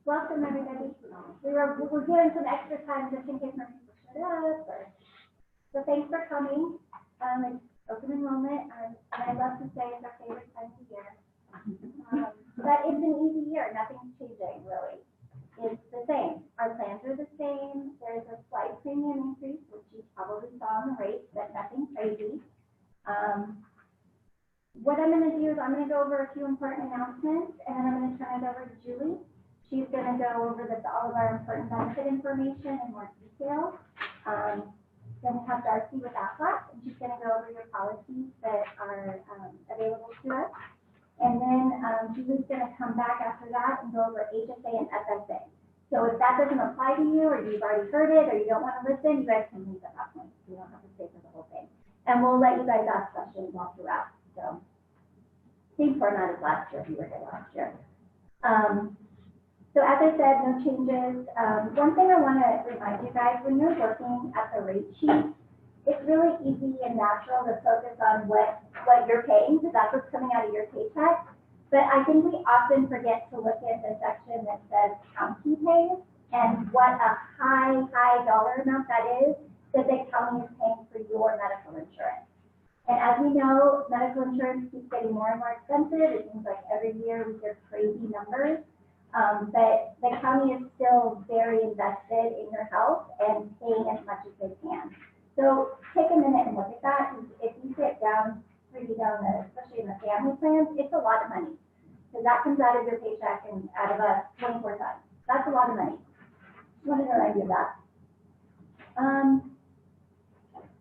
Welcome, everybody. We're given some extra time just in case more people showed up. So thanks for coming. It's open enrollment, and I'd love to say it's our favorite time of the year. But it's an easy year. Nothing's changing, really. It's the same. Our plans are the same. There's a slight premium increase, which you probably saw on the rates, but nothing crazy. What I'm going to do is I'm going to go over a few important announcements, and then I'm going to turn it over to Julie. She's going to go over all of our important benefit information in more detail. Then we have Darcy with Aflac, and she's going to go over your policies that are available to us. And then Julie's going to come back after that and go over HSA and FSA. So if that doesn't apply to you, or you've already heard it, or you don't want to listen, you guys can leave at that point. You don't have to stay for the whole thing. And we'll let you guys ask questions all throughout. So same format as last year if you were here last year. So as I said, no changes. One thing I want to remind you guys, when you're looking at the rate sheet, it's really easy and natural to focus on what you're paying, because that's what's coming out of your paycheck. But I think we often forget to look at the section that says county pays and what a high dollar amount that is that the county is paying for your medical insurance. And as we know, medical insurance keeps getting more and more expensive. It seems like every year we hear crazy numbers. But the county is still very invested in your health and paying as much as they can. So take a minute and look at that. If you sit down, especially in the family plans, it's a lot of money. So that comes out of your paycheck and out of a 24 times. That's a lot of money. Just wanted to remind you of that.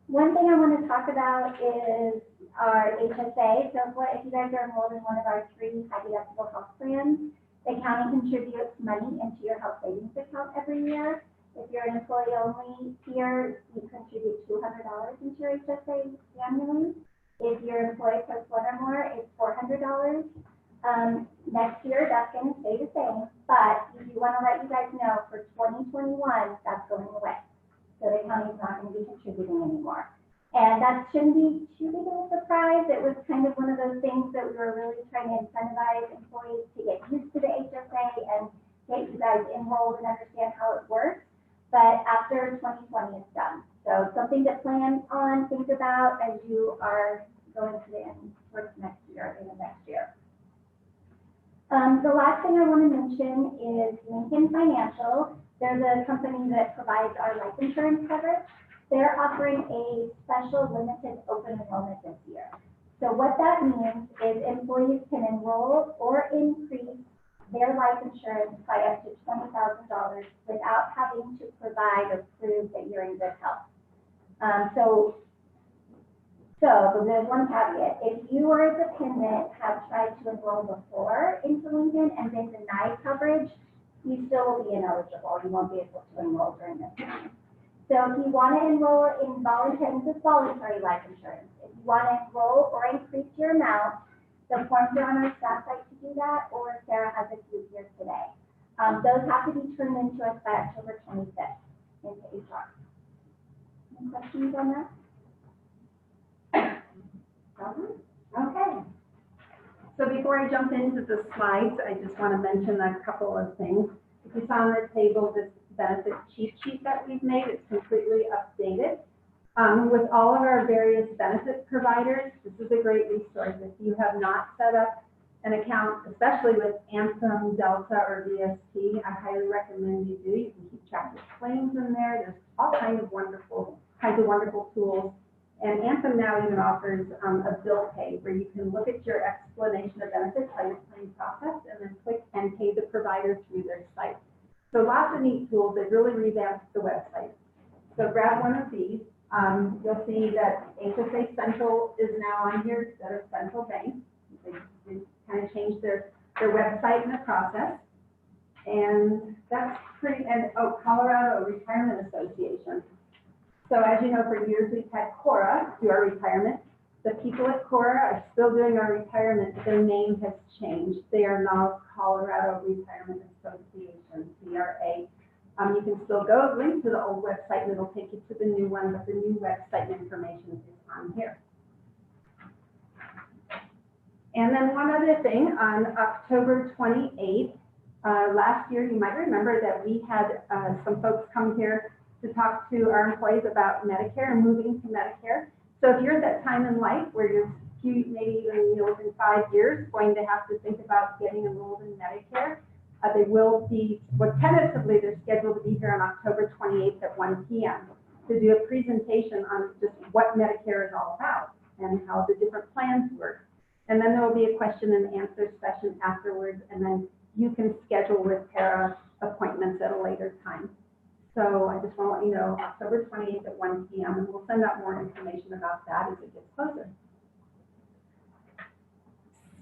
One thing I want to talk about is our HSA. So if you guys are enrolled in one of our 3 high deductible health plans, the county contributes money into your health savings account every year. If you're an employee-only tier, you contribute $200 into your HSA annually. If you're employee plus 1 or more, it's $400. Next year, that's going to stay the same. But we do want to let you guys know for 2021, that's going away. So the county's not going to be contributing anymore. And that shouldn't be too big of a surprise. It was kind of one of those things that we were really trying to incentivize employees to get used to the HSA and get you guys enrolled and understand how it works. But after 2020, it's done. So something to plan on, think about as you are going to the end towards next year, in the next year. The last thing I want to mention is Lincoln Financial. They're the company that provides our life insurance coverage. They're offering a special limited open enrollment this year. So what that means is employees can enroll or increase their life insurance by up to $20,000 without having to provide or prove that you're in good health. So there's one caveat. If you or a dependent have tried to enroll before into Lincoln and been denied coverage, you still will be ineligible. You won't be able to enroll during this time. So if you want to enroll in voluntary life insurance, if you want to enroll or increase your amount, the forms are on our staff site to do that, or Sarah has a few here today. Those have to be turned into us by October 25th into HR. Any questions on that? Okay. So before I jump into the slides, I just want to mention a couple of things. If you saw on the table this benefit cheat sheet that we've made, it's completely updated. With all of our various benefit providers, this is a great resource. If you have not set up an account, especially with Anthem, Delta, or VST, I highly recommend you do. You can keep track of claims in there. There's all kinds of wonderful tools. And Anthem now even offers a bill pay where you can look at your explanation of benefits, how your claim processed, and then click and pay the provider through their site. So lots of neat tools. They really revamped the website. So grab one of these. You'll see that HSA Central is now on here instead of Central Bank. They kind of changed their website in the process. And that's pretty, and Colorado Retirement Association. So as you know, for years we've had CORA do our retirement. The people at CORA are still doing our retirement, but their name has changed. They are now Colorado Retirement Association, CRA. You can still go link to the old website and it'll take you to the new one, but the new website information is on here. And then one other thing, on October 28th, Last year, you might remember that we had some folks come here to talk to our employees about Medicare and moving to Medicare. So if you're at that time in life where you're maybe even within 5 years going to have to think about getting enrolled in Medicare, they will be, well, tentatively they're scheduled to be here on October 28th at 1 p.m. to do a presentation on just what Medicare is all about and how the different plans work. And then there will be a question and answer session afterwards, and then you can schedule with Tara appointments at a later time. So I just want to let you know, October 28th at 1 p.m., and we'll send out more information about that as it gets closer.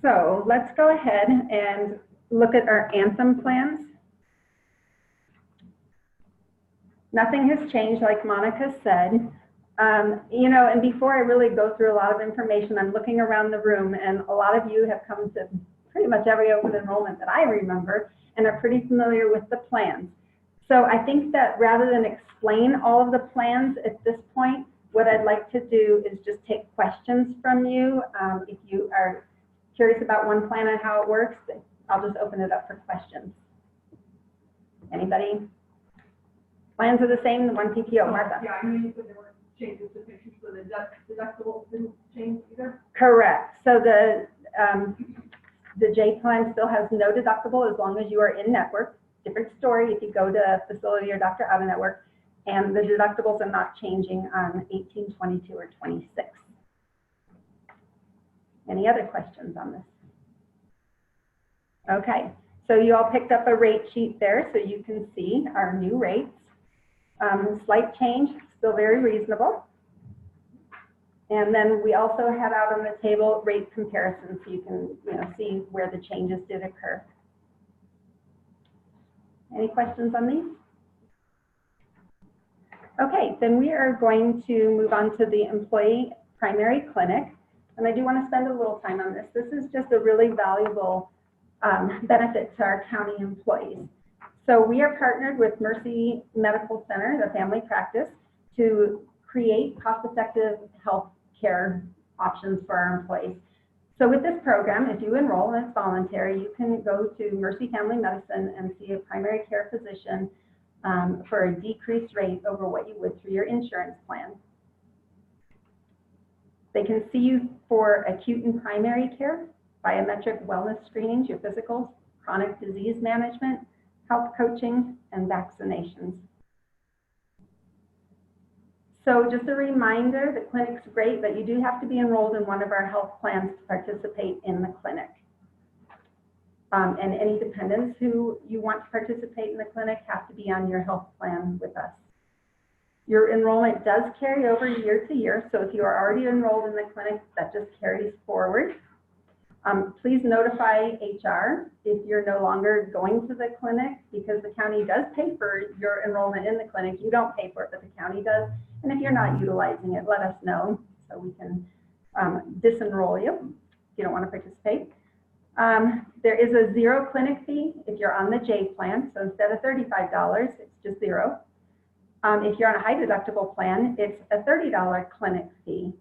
So let's go ahead and look at our Anthem plans. Nothing has changed, like Monica said. And before I really go through a lot of information, I'm looking around the room, and a lot of you have come to pretty much every open enrollment that I remember and are pretty familiar with the plans. So I think that rather than explain all of the plans at this point, what I'd like to do is just take questions from you. If you are curious about one plan and how it works, I'll just open it up for questions. Anybody? Plans are the same, the one PPO, Martha? Yeah, I mean, you said there were changes to pictures, so the deductibles didn't change either? Correct. So the J plan still has no deductible as long as you are in network. Different story if you go to a facility or doctor out of network, and the deductibles are not changing on 18, 22, or 26. Any other questions on this? Okay, so you all picked up a rate sheet there so you can see our new rates. Slight change, still very reasonable. And then we also had out on the table rate comparisons so you can see where the changes did occur. Any questions on these? Okay, then we are going to move on to the employee primary clinic. And I do want to spend a little time on this. This is just a really valuable benefit to our county employees. So we are partnered with Mercy Medical Center, the family practice, to create cost-effective health care options for our employees. So with this program, if you enroll and it's voluntary, you can go to Mercy Family Medicine and see a primary care physician for a decreased rate over what you would through your insurance plan. They can see you for acute and primary care, biometric wellness screenings, your physicals, chronic disease management, health coaching, and vaccinations. So just a reminder, the clinic's great, but you do have to be enrolled in one of our health plans to participate in the clinic. And any dependents who you want to participate in the clinic have to be on your health plan with us. Your enrollment does carry over year to year, so if you are already enrolled in the clinic, that just carries forward. Please notify HR if you're no longer going to the clinic, because the county does pay for your enrollment in the clinic. You don't pay for it, but the county does. And if you're not utilizing it, let us know so we can disenroll you if you don't want to participate. There is a zero clinic fee if you're on the J plan. So instead of $35, it's just $0. If you're on a high deductible plan, it's a $30 clinic fee.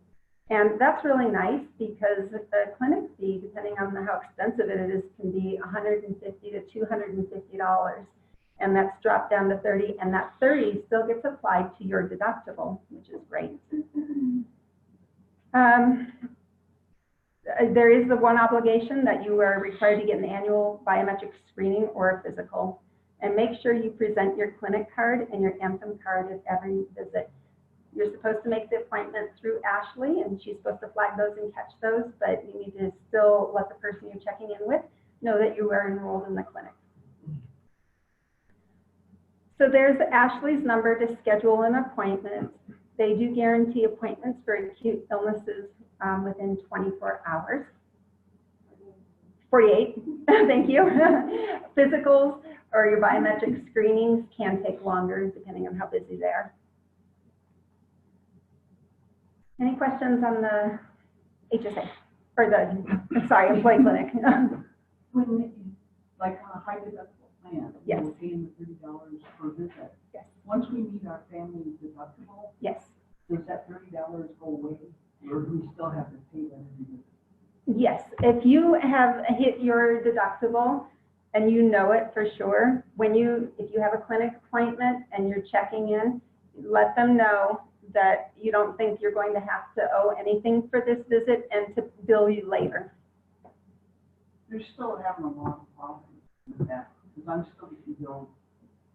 And that's really nice because the clinic fee, depending on how expensive it is, can be $150 to $250. And that's dropped down to $30, and that $30 still gets applied to your deductible, which is great. There is the one obligation that you are required to get an annual biometric screening or a physical. And make sure you present your clinic card and your Anthem card at every visit. You're supposed to make the appointment through Ashley, and she's supposed to flag those and catch those, but you need to still let the person you're checking in with know that you are enrolled in the clinic. So there's Ashley's number to schedule an appointment. They do guarantee appointments for acute illnesses within 24 hours. 48, thank you. Physicals or your biometric screenings can take longer depending on how busy they are. Any questions on the HSA or the, sorry, employee clinic? When, like on a high deductible plan, yes. we're paying the $30 per visit. Yes. Once we meet our family deductible, yes. Does that $30 go away, or do we still have to pay that every visit? Yes. If you have hit your deductible, and you know it for sure, if you have a clinic appointment and you're checking in, let them know that you don't think you're going to have to owe anything for this visit and to bill you later. They're still having a lot of problems with that, because I'm still getting billed,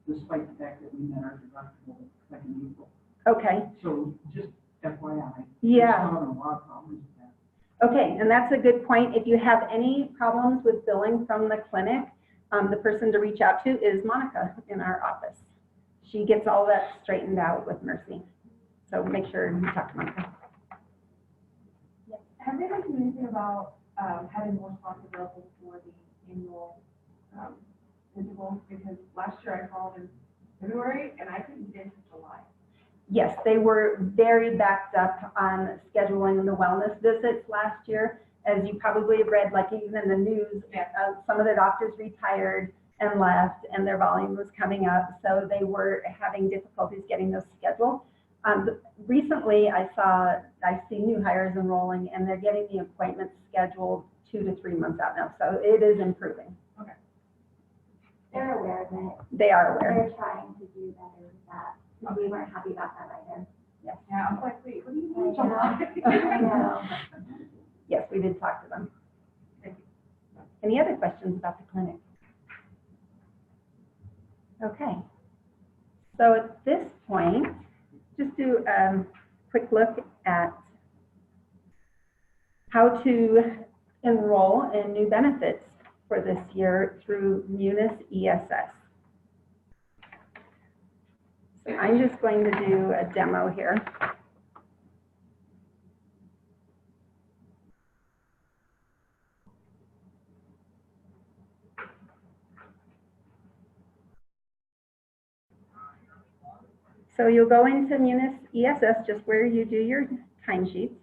despite the fact that we met our deductible like in April. Okay, So just FYI. Yeah. They're still having a lot of problems with that. okay, and that's a good point. If you have any problems with billing from the clinic, the person to reach out to is Monica in our office. She gets all that straightened out with Mercy. So make sure you talk to Monica. Have they mentioned anything about, having more spots available for the annual, interval? Because last year I called in February and I couldn't get into July. Yes, they were very backed up on scheduling the wellness visits last year. As you probably have read, like even in the news, some of the doctors retired and left and their volume was coming up. So they were having difficulties getting those scheduled. Recently, I see new hires enrolling and they're getting the appointments scheduled 2 to 3 months out now. So it is improving. Okay. They're aware of it. They are aware. They're trying to do better with that. And we weren't happy about that either. Yes. Yeah, I'm like, wait, what do you I mean know. July? I know. Yes, we did talk to them. Any other questions about the clinic? Okay. So at this point, just do a quick look at how to enroll in new benefits for this year through Munis ESS. So I'm just going to do a demo here. So you'll go into Munis ESS, just where you do your timesheets.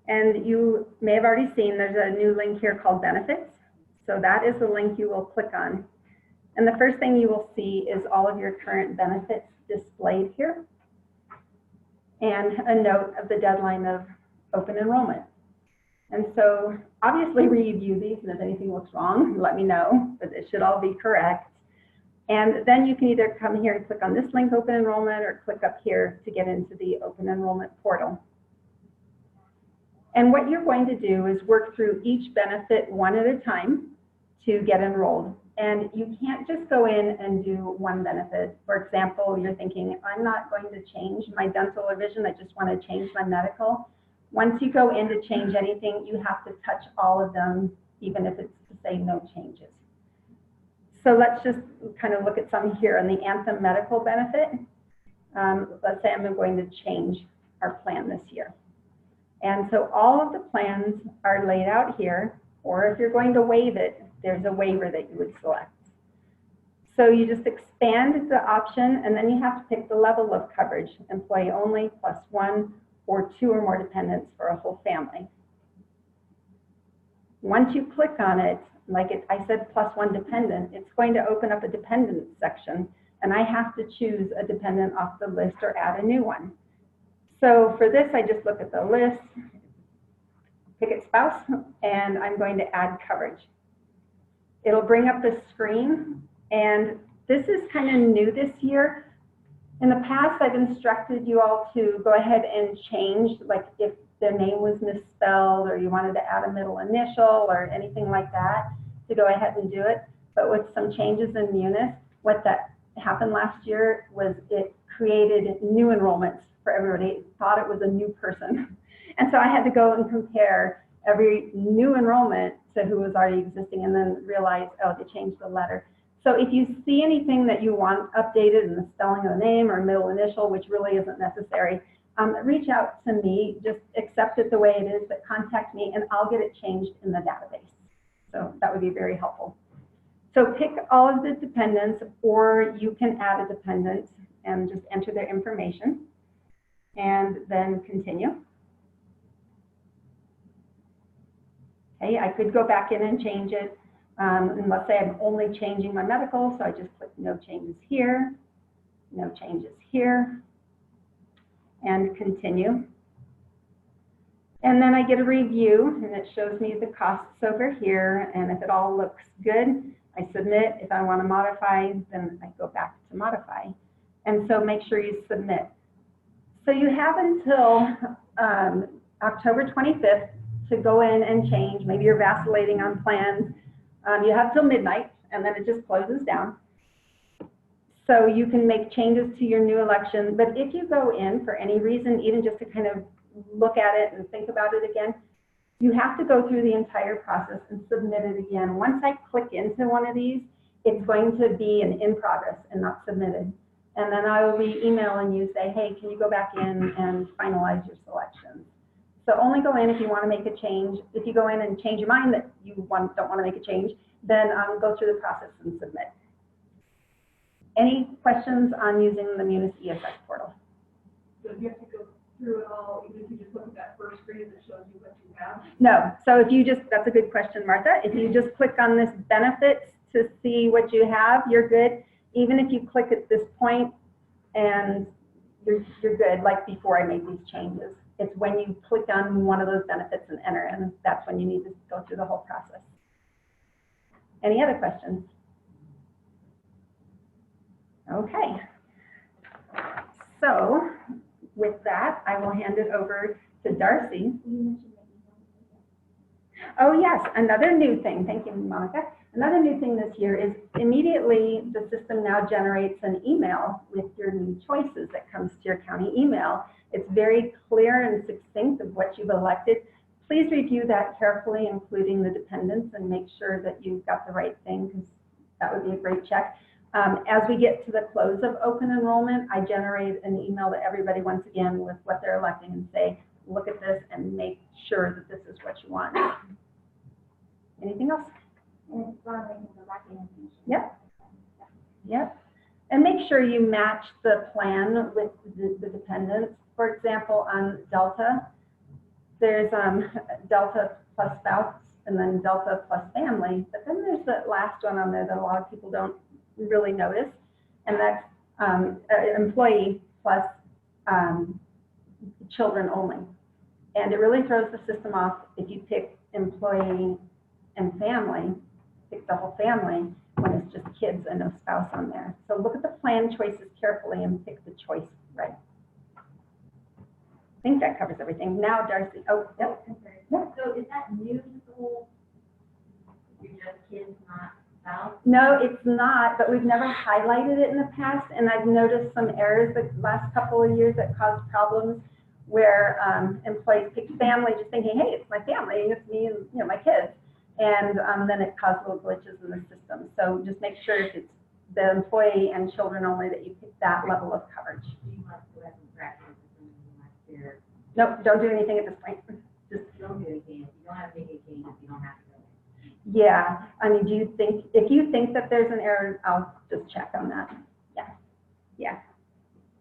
And you may have already seen there's a new link here called Benefits. So that is the link you will click on. And the first thing you will see is all of your current benefits displayed here. And a note of the deadline of open enrollment. And so obviously review these, and if anything looks wrong, let me know, but it should all be correct. And then you can either come here and click on this link, open enrollment, or click up here to get into the open enrollment portal. And what you're going to do is work through each benefit one at a time to get enrolled. And you can't just go in and do one benefit. For example, you're thinking, I'm not going to change my dental or vision, I just want to change my medical. Once you go in to change anything, you have to touch all of them, even if it's to say no changes. So let's just kind of look at some here on the Anthem medical benefit. Let's say I'm going to change our plan this year. And so all of the plans are laid out here, or if you're going to waive it, there's a waiver that you would select. So you just expand the option, and then you have to pick the level of coverage, employee only, +1, or 2 or more dependents for a whole family. Once you click on it, like I said, +1 dependent, it's going to open up a dependent section, and I have to choose a dependent off the list or add a new one. So for this, I just look at the list, pick it spouse, and I'm going to add coverage. It'll bring up the screen, and this is kind of new this year. In the past, I've instructed you all to go ahead and change, like if their name was misspelled or you wanted to add a middle initial or anything like that, to go ahead and do it. But with some changes in Munis, what that happened last year was it created new enrollments for everybody. It thought it was a new person. And so I had to go and compare every new enrollment to who was already existing and then realize, oh, they changed the letter. So if you see anything that you want updated in the spelling of the name or middle initial, which really isn't necessary, reach out to me, just accept it the way it is, but contact me and I'll get it changed in the database. So that would be very helpful. So pick all of the dependents, or you can add a dependent and just enter their information and then continue. Okay, I could go back in and change it. And let's say I'm only changing my medical, so I just click no changes here, no changes here, and continue. And then I get a review, and it shows me the costs over here, and if it all looks good, I submit. If I want to modify, then I go back to modify. And so make sure you submit. So you have until October 25th to go in and change. Maybe you're vacillating on plans. You have till midnight, and then it just closes down. So you can make changes to your new election. But if you go in for any reason, even just to kind of look at it and think about it again, you have to go through the entire process and submit it again. Once I click into one of these, it's going to be an in progress and not submitted. And then I will be emailing you, say, hey, can you go back in and finalize your selections? So only go in if you want to make a change. If you go in and change your mind that you don't want to make a change, then go through the process and submit. Any questions on using the Munis ESX portal? So you have to go through it all, even if you just look at that first screen that shows you what you have? No. So if you just, that's a good question, Martha. If you just click on this benefits to see what you have, you're good. Even if you click at this point and you're good, like before I made these changes. It's when you click on one of those benefits and enter, and that's when you need to go through the whole process. Any other questions? Okay. So with that, I will hand it over to Darcy. Oh yes, another new thing. Thank you, Monica. Another new thing this year is immediately the system now generates an email with your new choices that comes to your county email. It's very clear and succinct of what you've elected. Please review that carefully, including the dependents, and make sure that you've got the right thing, because that would be a great check. As we get to the close of open enrollment, I generate an email to everybody once again with what they're electing and say, look at this and make sure that this is what you want. Anything else? And it's one way to go back in. Yep. Yep. And make sure you match the plan with the dependents. For example, on Delta, there's Delta plus spouse and then Delta plus family, but then there's the last one on there that a lot of people don't really notice, and that's employee plus children only. And it really throws the system off if you pick employee and family, pick the whole family, when it's just kids and no spouse on there. So look at the plan choices carefully and pick the choice right. I think that covers everything. Now, Darcy, oh, yep. Yep. So is that new to the whole, you're just kids, not spouse? No, it's not, but we've never highlighted it in the past, and I've noticed some errors the last couple of years that caused problems where employees pick family just thinking, hey, it's my family, it's me and my kids. And then it caused little glitches in the system. So just make sure if it's the employee and children only that you pick that level of coverage. You must do that in practice, and you must hear, Nope, don't do anything at this point. Just, don't do anything, if you don't have to make any changes, you don't have to go in. yeah, I mean, do you think, if you think that there's an error, I'll just check on that. Yeah, yeah.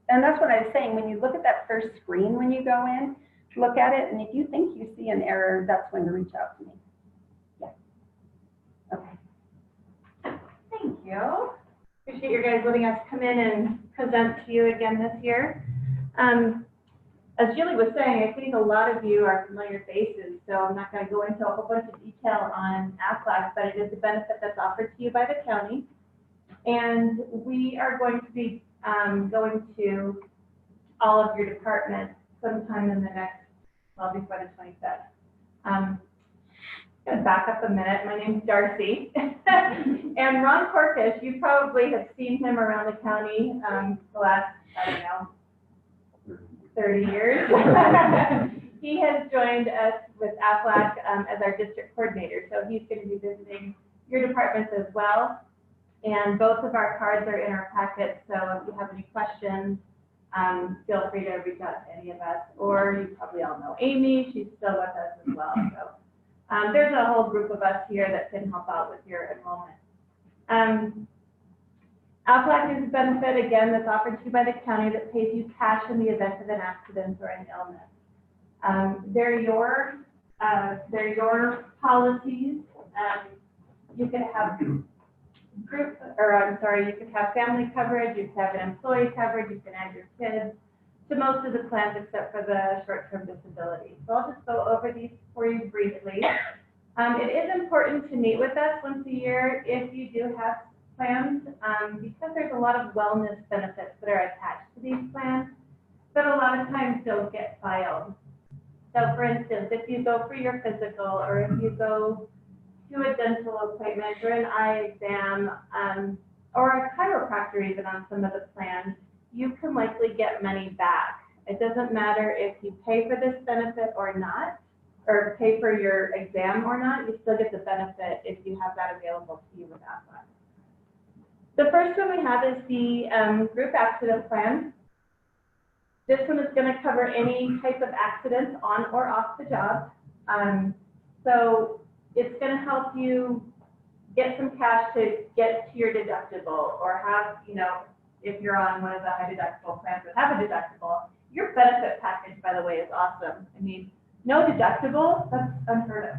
And that's what I was saying, when you look at that first screen when you go in, look at it, and if you think you see an error, that's when to reach out to me. Yeah. Okay. Thank you. Appreciate you guys letting us come in and present to you again this year. As Julie was saying, I think a lot of you are familiar faces, so I'm not going to go into a whole bunch of detail on AFLAC, but it is a benefit that's offered to you by the county. And we are going to be going to all of your departments sometime in the next, well, before the 25th. I'm going to back up a minute. My name's Darcy. And Ron Corkish, you probably have seen him around the county the last, I don't know, 30 years. He has joined us with AFLAC as our district coordinator. So he's going to be visiting your departments as well. And both of our cards are in our packet. So if you have any questions, feel free to reach out to any of us. Or you probably all know Amy. She's still with us as well. So there's a whole group of us here that can help out with your enrollment. AFLAC is a benefit, again, that's offered to you by the county that pays you cash in the event of an accident or an illness. They're your policies. You can have you can have family coverage, you can have an employee coverage, you can add your kids. to most of the plans except for the short-term disability. So I'll just go over these for you briefly. It is important to meet with us once a year if you do have plans, because there's a lot of wellness benefits that are attached to these plans, but a lot of times don't get filed. So for instance, if you go for your physical, or if you go to a dental appointment or an eye exam, or a chiropractor even on some of the plans, you can likely get money back. It doesn't matter if you pay for this benefit or not, or pay for your exam or not, you still get the benefit if you have that available to you with Aflac. The first one we have is the group accident plan. This one is going to cover any type of accidents on or off the job. So it's going to help you get some cash to get to your deductible, or have, you know, if you're on one of the high deductible plans that have a deductible. Your benefit package, by the way, is awesome. I mean, no deductible, that's unheard of.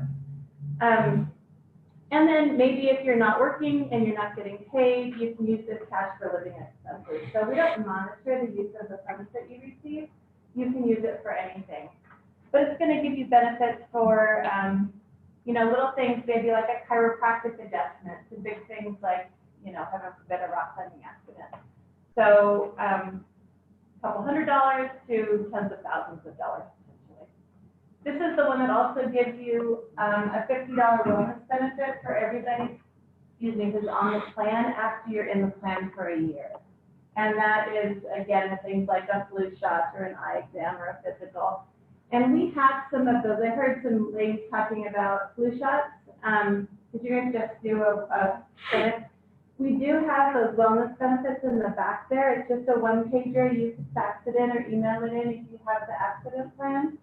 And then maybe if you're not working and you're not getting paid, you can use this cash for living expenses. So we don't monitor the use of the funds that you receive. You can use it for anything. But it's going to give you benefits for, you know, little things, maybe like a chiropractic adjustment, to big things like, you know, heaven forbid, a rock climbing accident. So a couple $100s to tens of thousands of dollars. This is the one that also gives you a $50 wellness benefit for everybody, excuse me, who's on the plan after you're in the plan for a year. And that is, again, the things like a flu shot or an eye exam or a physical. And we have some of those. I heard some ladies talking about flu shots. Did you guys just do a clinic? We do have those wellness benefits in the back there. It's just a one-pager. You can fax it in or email it in if you have the accident plan.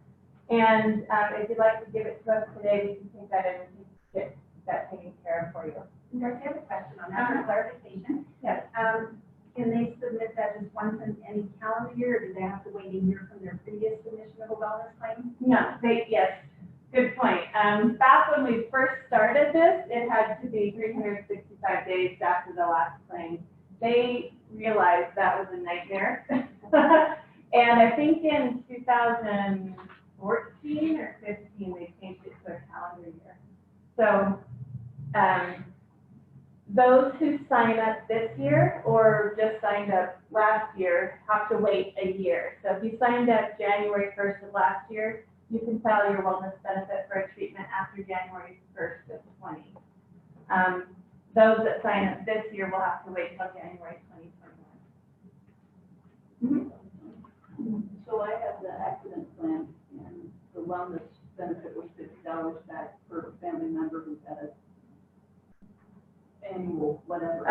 And if you'd like to give it to us today, we can take that in and get that taken care of for you. Nurse, I have a question on that for clarification. Yes. Can they submit that just once in any calendar year, or do they have to wait a year from their previous submission of a wellness claim? No, yes, good point. Back when we first started this, it had to be 365 days after the last claim. They realized that was a nightmare. And I think in 2014 or 15, they changed it to a calendar year. So those who sign up this year or just signed up last year have to wait a year. So if you signed up January 1st of last year, you can file your wellness benefit for a treatment after January 1st of 20. Those that sign up this year will have to wait until January 2021. So I have the accident plan, and the wellness benefit was $50 back for a family member who had a annual whatever.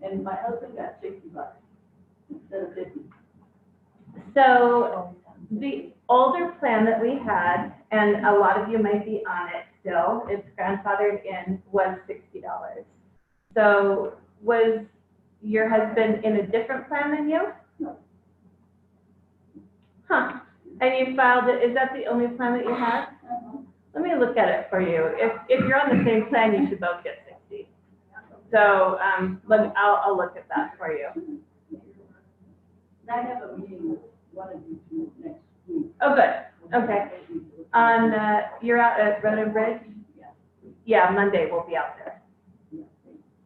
And my husband got $60 instead of 50. So the older plan that we had, and a lot of you might be on it still, it's grandfathered in, was $60. So was your husband in a different plan than you? No. Huh. And you filed it, is that the only plan that you had? Let me look at it for you. If you're on the same plan, you should both get 60. So I'll look at that for you. I have a meeting with one of you two next week. Oh, good. Okay. On, you're out at Road and Bridge? Yeah. Yeah, Monday we'll be out there. Yeah.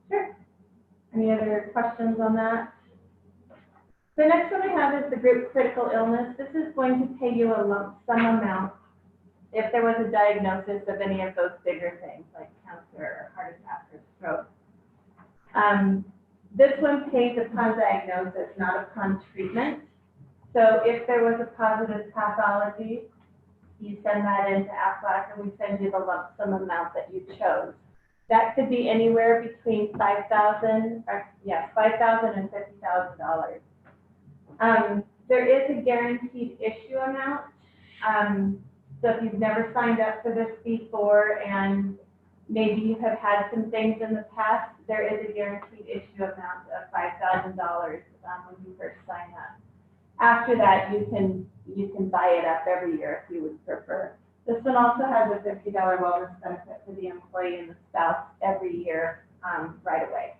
Sure. Any other questions on that? The next one we have is the group critical illness. This is going to pay you a lump sum amount if there was a diagnosis of any of those bigger things like cancer or heart attack or stroke. This one pays upon diagnosis, not upon treatment. So if there was a positive pathology, you send that into Aflac and we send you the lump sum amount that you chose. That could be anywhere between $5,000 and $50,000. There is a guaranteed issue amount. So if you've never signed up for this before and maybe you have had some things in the past, there is a guaranteed issue amount of $5,000 when you first sign up. After that, you can buy it up every year if you would prefer. This one also has a $50 wellness benefit for the employee and the spouse every year right away.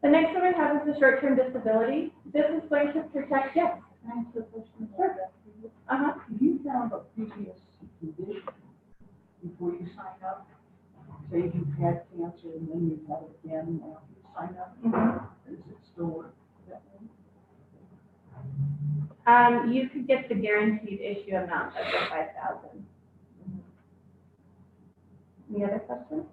The next one we have is the short-term disability. This is going to protect, yes. Can I ask you a question? Sure. Uh-huh. If you found a previous condition before you sign up, say you've had cancer and then you've had it again after you sign up, Mhm. is it still work that way? You could get the guaranteed issue amount of the 5,000. Any other questions?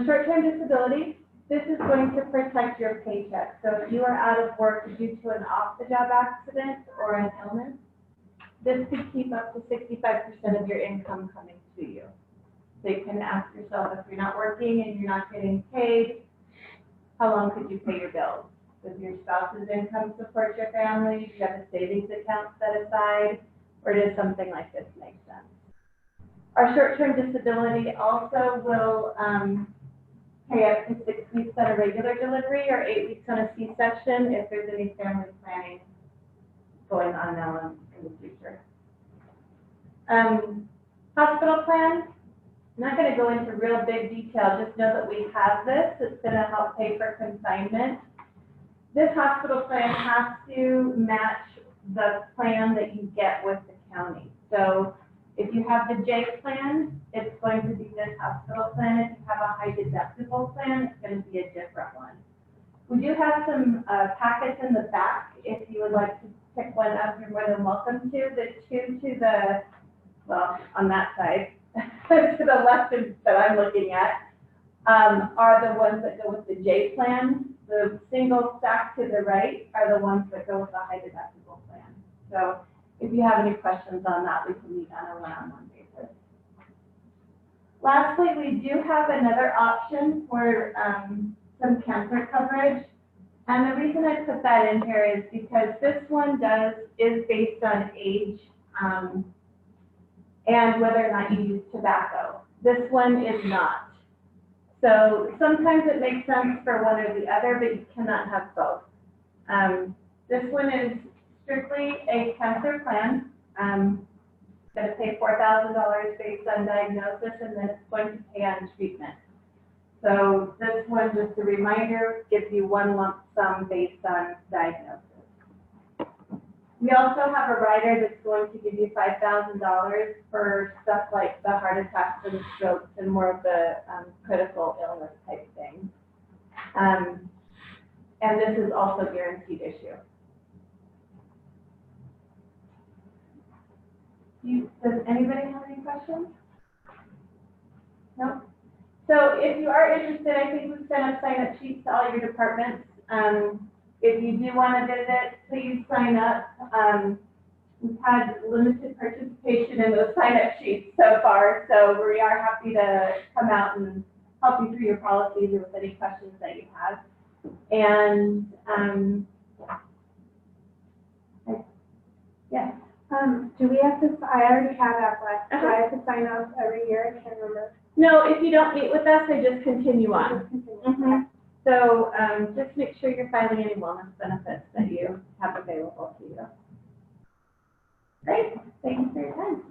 Short-term disability, this is going to protect your paycheck. So if you are out of work due to an off-the-job accident or an illness, this could keep up to 65% of your income coming to you. So you can ask yourself, if you're not working and you're not getting paid, how long could you pay your bills? Does your spouse's income support your family? Do you have a savings account set aside? Or does something like this make sense? Our short-term disability also will pay up to 6 weeks on a regular delivery or 8 weeks on a C-section if there's any family planning going on now in the future. Hospital plan, I'm not going to go into real big detail, just know that we have this. It's going to help pay for confinement. This hospital plan has to match the plan that you get with the county. So if you have the J plan, it's going to be this hospital plan. If you have a high deductible plan, it's going to be a different one. We do have some packets in the back. If you would like to pick one up, you're more than welcome to. The two to the, well, on that side, to the left that I'm looking at, are the ones that go with the J plan. The single stack to the right are the ones that go with the high deductible plan. So if you have any questions on that, we can meet on a one-on-one basis. Lastly, we do have another option for some cancer coverage. And the reason I put that in here is because this one is based on age and whether or not you use tobacco. This one is not. So sometimes it makes sense for one or the other, but you cannot have both. This one is strictly a cancer plan. It's going to pay $4,000 based on diagnosis, and then it's going to pay on treatment. So this one, just a reminder, gives you one lump sum based on diagnosis. We also have a rider that's going to give you $5,000 for stuff like the heart attacks and strokes and more of the critical illness type things. And this is also guaranteed issue. Does anybody have any questions? No? So if you are interested, I think we've sent up sign-up sheets to all your departments. If you do want to visit, please sign up. We've had limited participation in those sign-up sheets so far, so we are happy to come out and help you through your policies or with any questions that you have. And yeah. Do we have to, I already have Aflac, do I have to sign up every year? I can't remember. No, if you don't meet with us, I just continue on. Just continue. So just make sure you're filing any wellness benefits that you have available to you. Great, thank you for your time.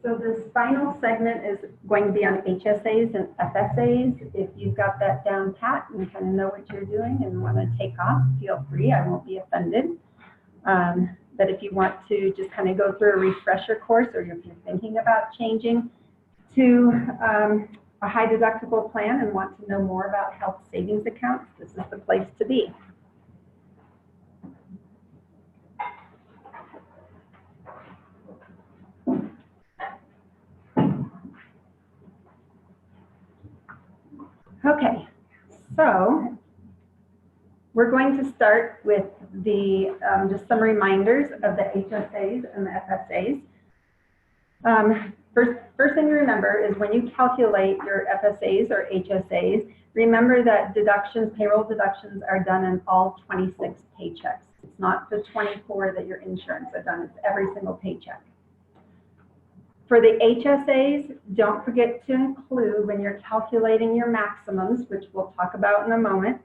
So this final segment is going to be on HSAs and FSAs. If you've got that down pat and kind of know what you're doing and want to take off, feel free, I won't be offended. But if you want to just kind of go through a refresher course, or if you're thinking about changing to a high deductible plan and want to know more about health savings accounts, this is the place to be. Okay, so we're going to start with the just some reminders of the HSAs and the FSAs. First thing to remember is when you calculate your FSAs or HSAs, remember that deductions, payroll deductions are done in all 26 paychecks. It's not the 24 that your insurance are done, it's every single paycheck. For the HSAs, don't forget to include when you're calculating your maximums, which we'll talk about in a moment.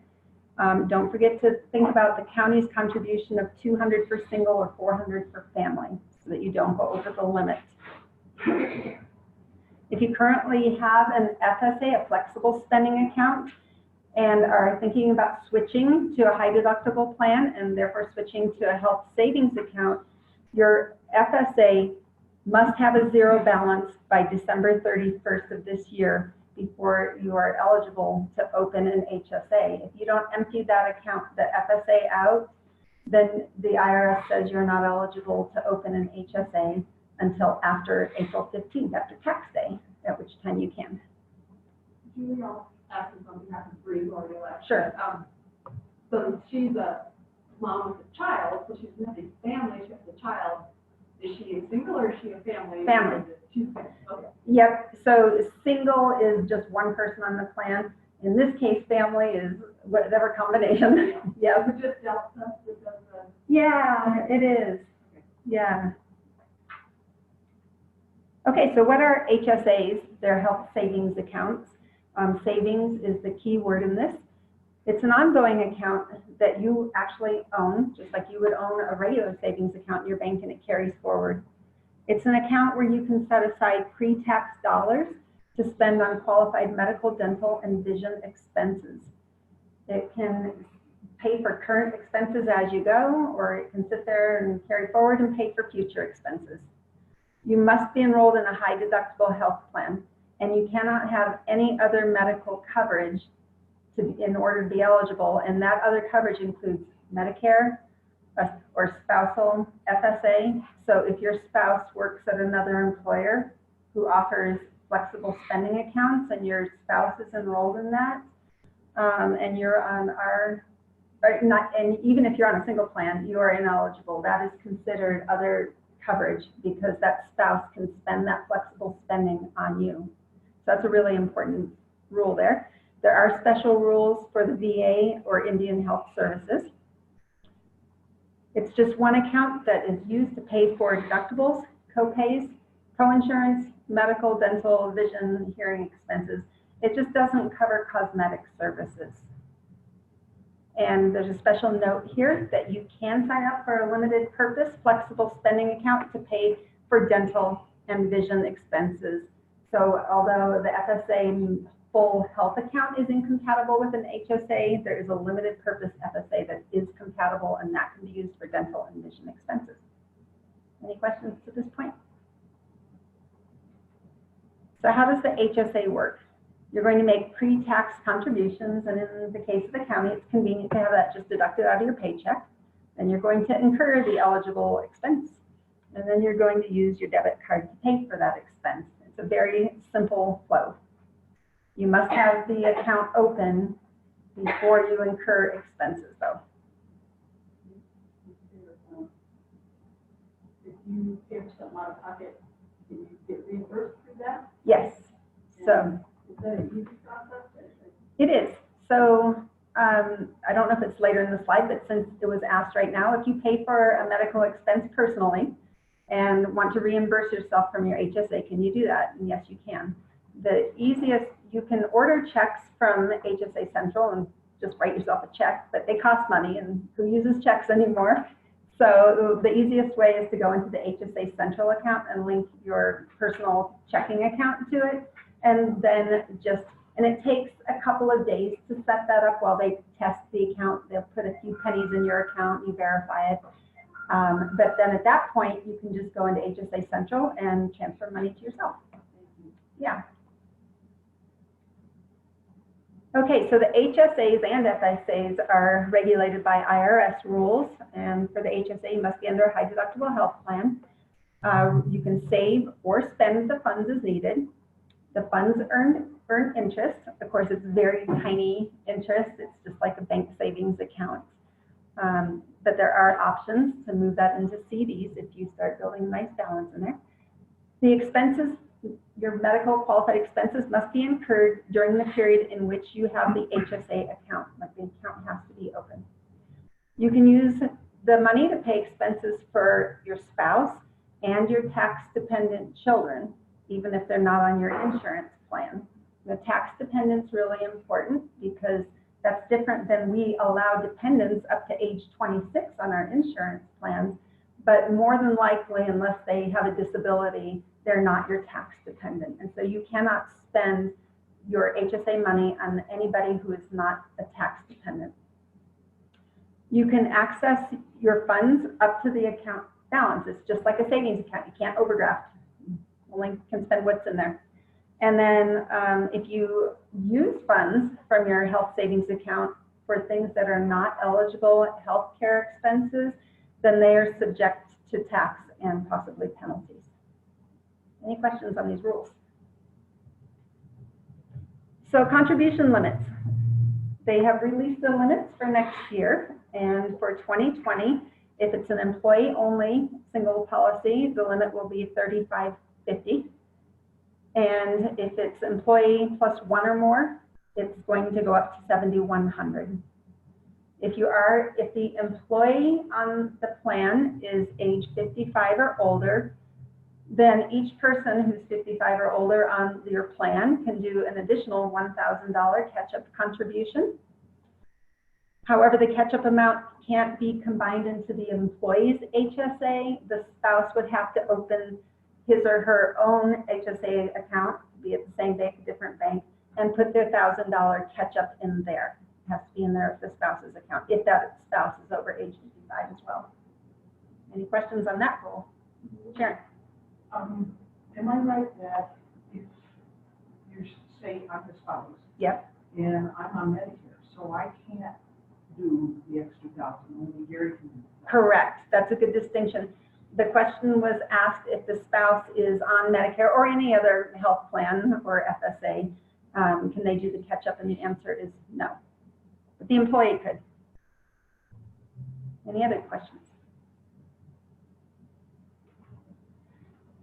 Don't forget to think about the county's contribution of $200 for single or $400 for family, so that you don't go over the limit. If you currently have an FSA, a flexible spending account, and are thinking about switching to a high deductible plan and therefore switching to a health savings account, your FSA must have a zero balance by December 31st of this year before you are eligible to open an HSA. If you don't empty that account, the FSA out, then the IRS says you're not eligible to open an HSA until after April 15th, after tax day, at which time you can. Julie, I'll ask this on behalf of Bree, or you'll ask. Sure. So she's a mom with a child, so she's with a family, she has a child. Is she a single or is she a family? Family. Or is it two families? Okay. Yep, so single is just one person on the plan. In this case, family is whatever combination. Yeah. Is it just Delta that does the? Yeah, it is. Yeah. Okay, so what are HSAs? They're health savings accounts. Savings is the key word in this. It's an ongoing account that you actually own, just like you would own a regular savings account in your bank, and it carries forward. It's an account where you can set aside pre-tax dollars to spend on qualified medical, dental, and vision expenses. It can pay for current expenses as you go, or it can sit there and carry forward and pay for future expenses. You must be enrolled in a high deductible health plan, and you cannot have any other medical coverage in order to be eligible, and that other coverage includes Medicare or spousal FSA. So if your spouse works at another employer who offers flexible spending accounts and your spouse is enrolled in that, and you're on and even if you're on a single plan, you are ineligible. That is considered other coverage because that spouse can spend that flexible spending on you. So that's a really important rule there. There are special rules for the VA or Indian Health Services. It's just one account that is used to pay for deductibles, co-pays, co-insurance, medical, dental, vision, hearing expenses. It just doesn't cover cosmetic services. And there's a special note here that you can sign up for a limited purpose flexible spending account to pay for dental and vision expenses. So although the FSA full health account is incompatible with an HSA, there is a limited purpose FSA that is compatible, and that can be used for dental and vision expenses. Any questions at this point? So how does the HSA work? You're going to make pre-tax contributions, and in the case of the county, it's convenient to have that just deducted out of your paycheck. Then you're going to incur the eligible expense, and then you're going to use your debit card to pay for that expense. It's a very simple flow. You must have the account open before you incur expenses, though. If you pay for something out of pocket, can you get reimbursed through that? Yes. So Is that an easy process? it is. So I don't know if it's later in the slide, but since it was asked right now, if you pay for a medical expense personally and want to reimburse yourself from your HSA, can you do that? And yes, you can. The easiest, you can order checks from HSA Central and just write yourself a check, but they cost money, and who uses checks anymore? So the easiest way is to go into the HSA Central account and link your personal checking account to it, and then and it takes a couple of days to set that up while they test the account. They'll put a few pennies in your account, you verify it. But then at that point, you can just go into HSA Central and transfer money to yourself. Yeah. Okay, so the HSAs and FSAs are regulated by IRS rules, and for the HSA, you must be under a high deductible health plan. You can save or spend the funds as needed. The funds earn interest. Of course, it's very tiny interest. It's just like a bank savings account. But there are options to move that into CDs if you start building a nice balance in there. The expenses, your medical qualified expenses must be incurred during the period in which you have the HSA account, like the account has to be open. You can use the money to pay expenses for your spouse and your tax-dependent children, even if they're not on your insurance plan. The tax-dependent's really important because that's different than we allow dependents up to age 26 on our insurance plans, but more than likely, unless they have a disability, they're not your tax dependent. And so you cannot spend your HSA money on anybody who is not a tax dependent. You can access your funds up to the account balance. It's just like a savings account. You can't overdraft. Only can spend what's in there. And then if you use funds from your health savings account for things that are not eligible healthcare expenses, then they are subject to tax and possibly penalties. Any questions on these rules? So contribution limits. They have released the limits for next year, and for 2020, if it's an employee-only single policy, the limit will be $35.50. And if it's employee plus one or more, it's going to go up to $7,100. If the employee on the plan is age 55 or older, then each person who's 55 or older on your plan can do an additional $1,000 catch-up contribution. However, the catch-up amount can't be combined into the employee's HSA. The spouse would have to open his or her own HSA account, be at the same bank, a different bank, and put their $1,000 catch-up in there. It has to be in there if the spouse's account, if that spouse is over age 55 as well. Any questions on that rule? Sharon? Am I right that if you're, say, I'm the spouse? Yep. And I'm on Medicare, so I can't do the extra $1,000, only Gary can do that? Correct. That's a good distinction. The question was asked if the spouse is on Medicare or any other health plan or FSA, can they do the catch-up? And the answer is no. But the employee could. Any other questions?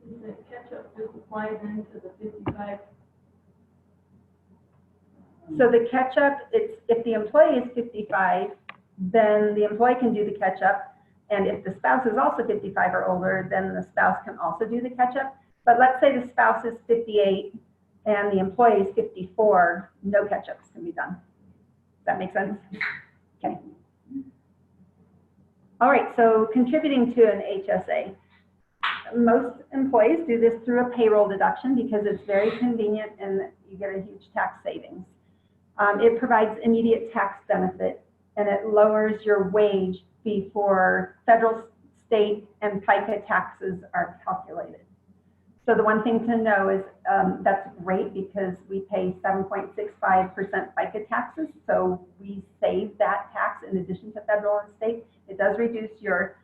Is the catch-up just applies into the 55? So the catch-up, it's if the employee is 55, then the employee can do the catch-up. And if the spouse is also 55 or older, then the spouse can also do the catch-up. But let's say the spouse is 58 and the employee is 54, no catch-ups can be done. Does that make sense? Okay. All right, so contributing to an HSA. Most employees do this through a payroll deduction because it's very convenient and you get a huge tax savings. It provides immediate tax benefit and it lowers your wage before federal, state, and FICA taxes are calculated. So the one thing to know is that's great because we pay 7.65% FICA taxes, so we save that tax in addition to federal and state. It does reduce your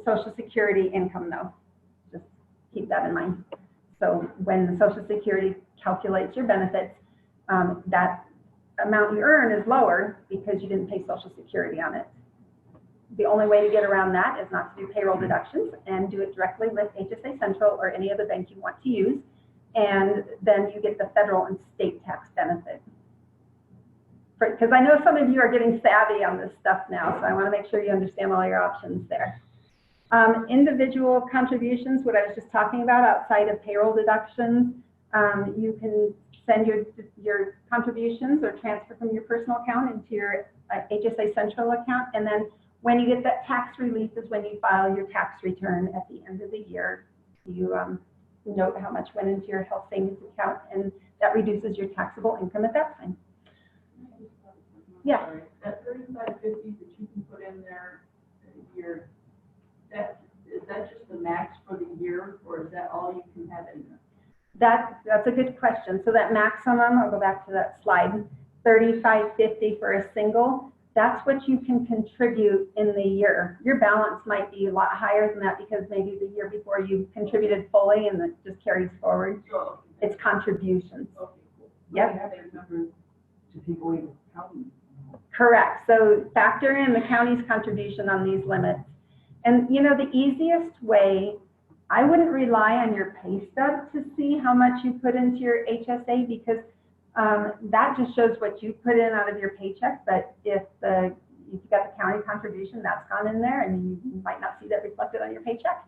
Social Security income though. Just keep that in mind. So when the Social Security calculates your benefits, that amount you earn is lower because you didn't pay Social Security on it. The only way to get around that is not to do payroll deductions and do it directly with HSA Central or any other bank you want to use, and then you get the federal and state tax benefit. Because I know some of you are getting savvy on this stuff now, so I want to make sure you understand all your options there. Individual contributions, what I was just talking about outside of payroll deductions, you can send your contributions or transfer from your personal account into your HSA Central account. And then when you get that tax relief is when you file your tax return at the end of the year. You note how much went into your health savings account, and that reduces your taxable income at that time. Yeah. Sorry, that $35.50 that you can put in there a year, is that just the max for the year, or is that all you can have in there? That's a good question. So that maximum, I'll go back to that slide, $35.50 for a single, that's what you can contribute in the year. Your balance might be a lot higher than that because maybe the year before you contributed fully and it just carries forward. So, It's contributions. okay, cool. Yep. You have to remember to take away the county. Correct. So factor in the county's contribution on these limits. And you know, the easiest way, I wouldn't rely on your pay stub to see how much you put into your HSA because that just shows what you put in out of your paycheck. But if you've got the county contribution, that's gone in there and you might not see that reflected on your paycheck.